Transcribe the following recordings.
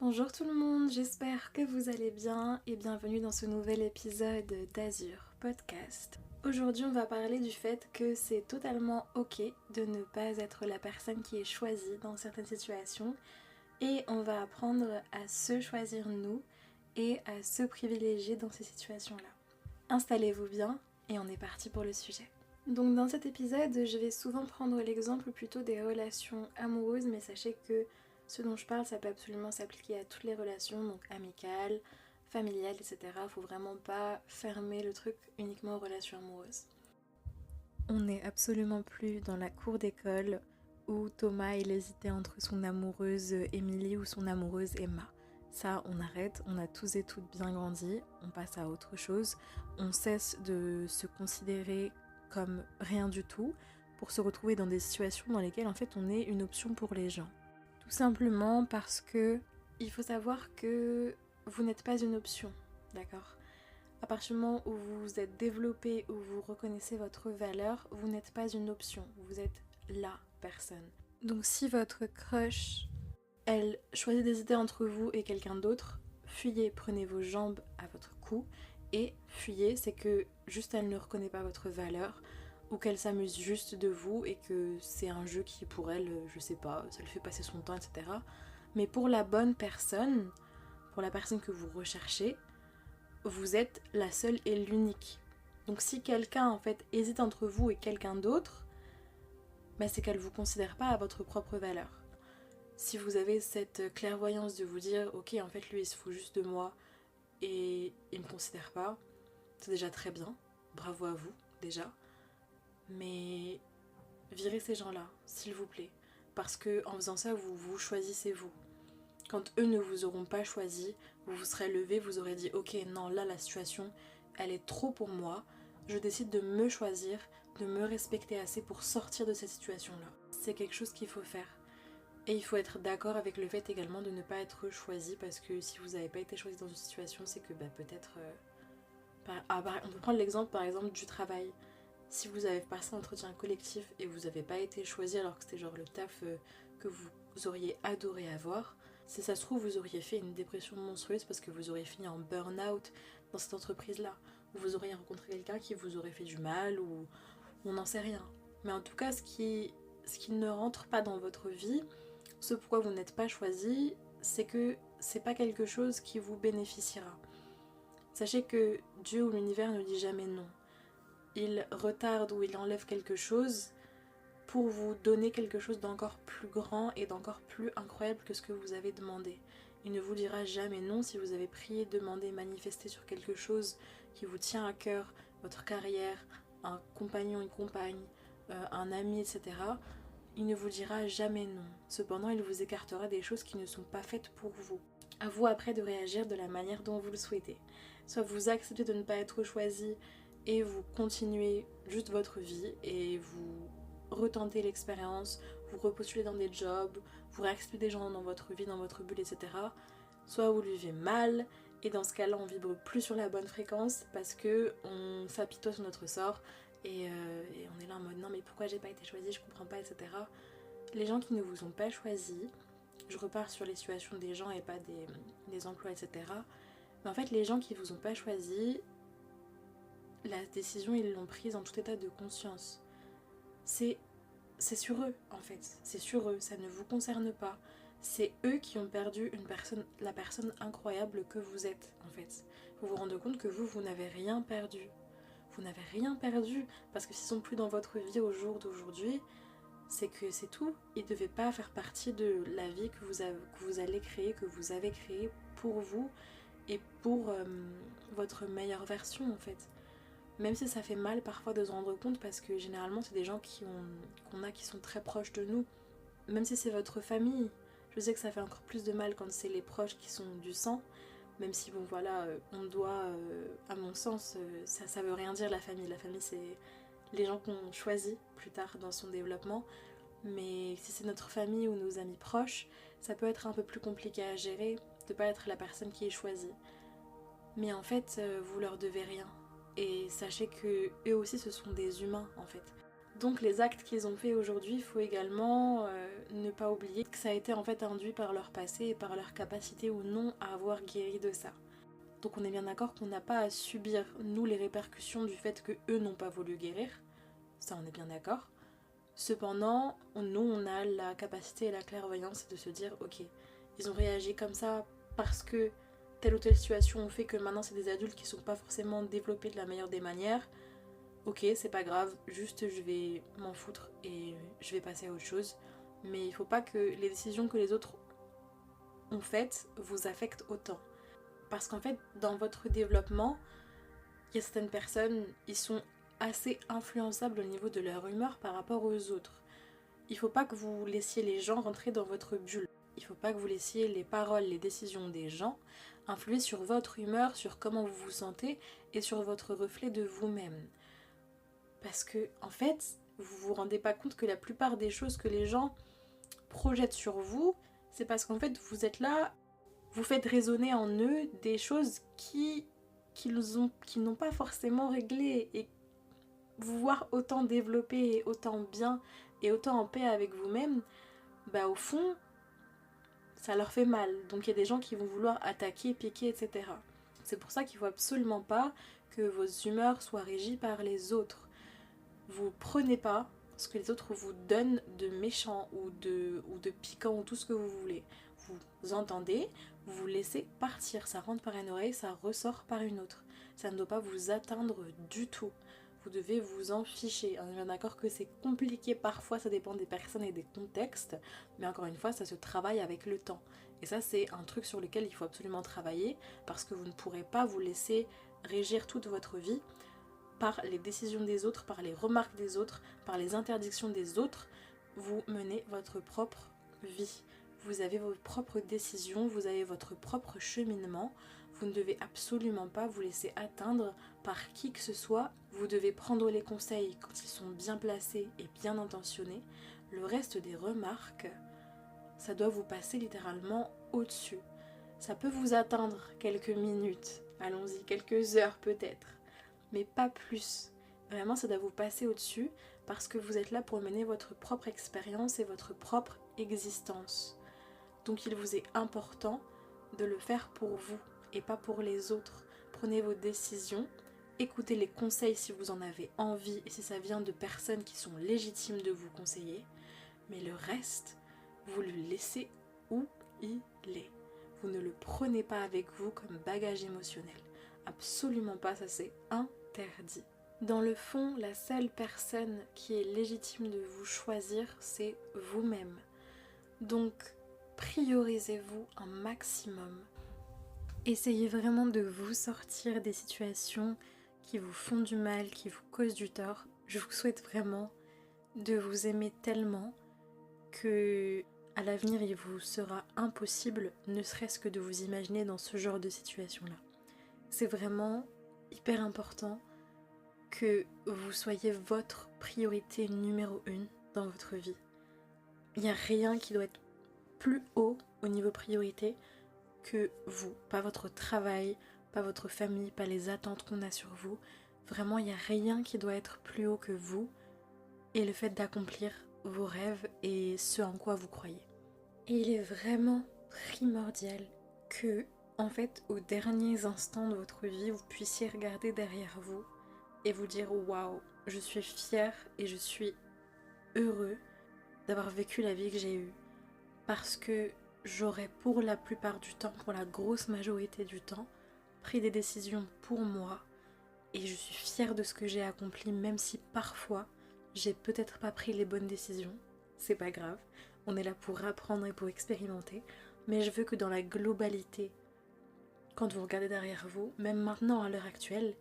Bonjour tout le monde, j'espère que vous allez bien et bienvenue dans ce nouvel épisode d'Azur Podcast. Aujourd'hui on va parler du fait que c'est totalement ok de ne pas être la personne qui est choisie dans certaines situations et on va apprendre à se choisir nous et à se privilégier dans ces situations-là. Installez-vous bien et on est parti pour le sujet. Donc dans cet épisode, je vais souvent prendre l'exemple plutôt des relations amoureuses, mais sachez que ce dont je parle, ça peut absolument s'appliquer à toutes les relations, donc amicales, familiales, etc. Faut vraiment pas fermer le truc uniquement aux relations amoureuses. On n'est absolument plus dans la cour d'école où Thomas il hésitait entre son amoureuse Émilie ou son amoureuse Emma. Ça, on arrête, on a tous et toutes bien grandi, on passe à autre chose, on cesse de se considérer comme rien du tout pour se retrouver dans des situations dans lesquelles en fait on est une option pour les gens. Tout simplement parce que il faut savoir que vous n'êtes pas une option, d'accord ? À partir du moment où vous êtes développé, où vous reconnaissez votre valeur, vous n'êtes pas une option, vous êtes la personne. Donc si votre crush, elle choisit d'hésiter entre vous et quelqu'un d'autre, fuyez, prenez vos jambes à votre cou et fuyez, c'est que juste elle ne reconnaît pas votre valeur ou qu'elle s'amuse juste de vous et que c'est un jeu qui pour elle, je sais pas, ça lui fait passer son temps, etc. Mais pour la bonne personne, pour la personne que vous recherchez, vous êtes la seule et l'unique. Donc si quelqu'un en fait hésite entre vous et quelqu'un d'autre, c'est qu'elle ne vous considère pas à votre propre valeur. Si vous avez cette clairvoyance de vous dire ok en fait lui il se fout juste de moi et il me considère pas, c'est déjà très bien, bravo à vous déjà. Mais virez ces gens-là, s'il vous plaît. Parce que en faisant ça, vous vous choisissez vous. Quand eux ne vous auront pas choisi, vous vous serez levé, vous aurez dit ok non là la situation elle est trop pour moi, je décide de me choisir, de me respecter assez pour sortir de cette situation là. C'est quelque chose qu'il faut faire. Et il faut être d'accord avec le fait également de ne pas être choisi parce que si vous n'avez pas été choisi dans une situation, c'est que peut-être... on peut prendre l'exemple par exemple du travail. Si vous avez passé un entretien collectif et vous n'avez pas été choisi alors que c'était genre le taf que vous auriez adoré avoir, si ça se trouve vous auriez fait une dépression monstrueuse parce que vous auriez fini en burn-out dans cette entreprise-là. Ou vous auriez rencontré quelqu'un qui vous aurait fait du mal ou on n'en sait rien. Mais en tout cas, ce qui ne rentre pas dans votre vie, ce pourquoi vous n'êtes pas choisi, c'est que c'est pas quelque chose qui vous bénéficiera. Sachez que Dieu ou l'univers ne dit jamais non. Il retarde ou il enlève quelque chose pour vous donner quelque chose d'encore plus grand et d'encore plus incroyable que ce que vous avez demandé. Il ne vous dira jamais non si vous avez prié, demandé, manifesté sur quelque chose qui vous tient à cœur, votre carrière, un compagnon, une compagne, un ami, etc. Il ne vous dira jamais non. Cependant, il vous écartera des choses qui ne sont pas faites pour vous. À vous après de réagir de la manière dont vous le souhaitez. Soit vous acceptez de ne pas être choisi et vous continuez juste votre vie et vous retentez l'expérience, vous repostulez dans des jobs, vous réacceptez des gens dans votre vie, dans votre bulle, etc. Soit vous le vivez mal et dans ce cas-là on vibre plus sur la bonne fréquence parce que on s'apitoie sur notre sort et on est là en mode non mais pourquoi j'ai pas été choisie, je comprends pas, etc. Les gens qui ne vous ont pas choisi, je repars sur les situations des gens et pas des emplois, etc. Mais en fait les gens qui vous ont pas choisi, la décision ils l'ont prise en tout état de conscience. C'est sur eux en fait, c'est sur eux, ça ne vous concerne pas. C'est eux qui ont perdu la personne incroyable que vous êtes en fait. Vous vous rendez compte que vous n'avez rien perdu. Vous n'avez rien perdu parce que s'ils sont plus dans votre vie au jour d'aujourd'hui, c'est que c'est tout. Ils ne devaient pas faire partie de la vie que vous allez créer, que vous avez créée pour vous et pour votre meilleure version en fait. Même si ça fait mal parfois de se rendre compte parce que généralement c'est des gens qui sont très proches de nous. Même si c'est votre famille, je sais que ça fait encore plus de mal quand c'est les proches qui sont du sang. Même si bon voilà, on doit, à mon sens, ça veut rien dire la famille. La famille c'est les gens qu'on choisit plus tard dans son développement. Mais si c'est notre famille ou nos amis proches, ça peut être un peu plus compliqué à gérer de pas être la personne qui est choisie. Mais en fait, vous leur devez rien. Et sachez que eux aussi ce sont des humains en fait. Donc les actes qu'ils ont fait aujourd'hui, il faut également ne pas oublier que ça a été en fait induit par leur passé et par leur capacité ou non à avoir guéri de ça. Donc on est bien d'accord qu'on n'a pas à subir, nous, les répercussions du fait que eux n'ont pas voulu guérir. Ça, on est bien d'accord. Cependant, nous, on a la capacité et la clairvoyance de se dire, ok, ils ont réagi comme ça parce que telle ou telle situation fait que maintenant c'est des adultes qui sont pas forcément développés de la meilleure des manières. Ok, c'est pas grave, juste je vais m'en foutre et je vais passer à autre chose. Mais il faut pas que les décisions que les autres ont faites vous affectent autant. Parce qu'en fait, dans votre développement, il y a certaines personnes, ils sont assez influençables au niveau de leur humeur par rapport aux autres. Il faut pas que vous laissiez les gens rentrer dans votre bulle. Il faut pas que vous laissiez les paroles, les décisions des gens influer sur votre humeur, sur comment vous vous sentez et sur votre reflet de vous-même. Parce que, en fait, vous vous rendez pas compte que la plupart des choses que les gens projettent sur vous, c'est parce qu'en fait, vous êtes là, vous faites résonner en eux des choses qu'ils n'ont pas forcément réglées. Et vous voir autant développé et autant bien et autant en paix avec vous-même, bah au fond, ça leur fait mal. Donc il y a des gens qui vont vouloir attaquer, piquer, etc. C'est pour ça qu'il ne faut absolument pas que vos humeurs soient régies par les autres. Vous prenez pas ce que les autres vous donnent de méchant ou de piquant ou tout ce que vous voulez. Vous entendez, vous vous laissez partir. Ça rentre par une oreille, ça ressort par une autre. Ça ne doit pas vous atteindre du tout. Vous devez vous en ficher. On est bien d'accord que c'est compliqué parfois, ça dépend des personnes et des contextes, mais encore une fois, ça se travaille avec le temps. Et ça, c'est un truc sur lequel il faut absolument travailler, parce que vous ne pourrez pas vous laisser régir toute votre vie par les décisions des autres, par les remarques des autres, par les interdictions des autres. Vous menez votre propre vie. Vous avez vos propres décisions, vous avez votre propre cheminement. Vous ne devez absolument pas vous laisser atteindre par qui que ce soit. Vous devez prendre les conseils quand ils sont bien placés et bien intentionnés. Le reste des remarques, ça doit vous passer littéralement au-dessus. Ça peut vous atteindre quelques minutes, allons-y, quelques heures peut-être, mais pas plus. Vraiment, ça doit vous passer au-dessus parce que vous êtes là pour mener votre propre expérience et votre propre existence. Donc il vous est important de le faire pour vous et pas pour les autres. Prenez vos décisions, écoutez les conseils si vous en avez envie et si ça vient de personnes qui sont légitimes de vous conseiller, mais le reste, vous le laissez où il est. Vous ne le prenez pas avec vous comme bagage émotionnel. Absolument pas, ça c'est interdit. Dans le fond, la seule personne qui est légitime de vous choisir, c'est vous-même. Donc, priorisez-vous un maximum. Essayez vraiment de vous sortir des situations qui vous font du mal, qui vous causent du tort. Je vous souhaite vraiment de vous aimer tellement que à l'avenir il vous sera impossible, ne serait-ce que de vous imaginer dans ce genre de situation-là. C'est vraiment hyper important que vous soyez votre priorité numéro 1 dans votre vie. Il n'y a rien qui doit être plus haut au niveau priorité que vous, pas votre travail, pas votre famille, pas les attentes qu'on a sur vous. Vraiment, il n'y a rien qui doit être plus haut que vous et le fait d'accomplir vos rêves et ce en quoi vous croyez. Et il est vraiment primordial que, en fait, aux derniers instants de votre vie, vous puissiez regarder derrière vous et vous dire « Waouh, je suis fière et je suis heureux d'avoir vécu la vie que j'ai eue. » Parce que j'aurais pour la plupart du temps, pour la grosse majorité du temps, pris des décisions pour moi et je suis fière de ce que j'ai accompli, même si parfois j'ai peut-être pas pris les bonnes décisions. C'est pas grave, on est là pour apprendre et pour expérimenter, mais je veux que dans la globalité, quand vous regardez derrière vous, même maintenant à l'heure actuelle,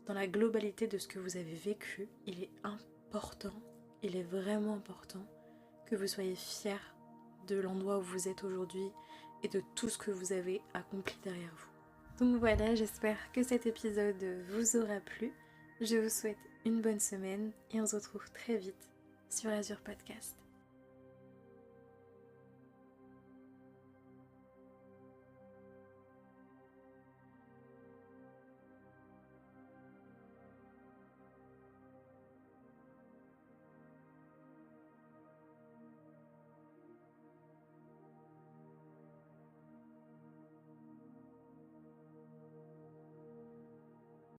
dans la globalité de ce que vous avez vécu, il est important, il est vraiment important que vous soyez fiers de l'endroit où vous êtes aujourd'hui et de tout ce que vous avez accompli derrière vous. Donc voilà, j'espère que cet épisode vous aura plu. Je vous souhaite une bonne semaine et on se retrouve très vite sur Azure Podcast.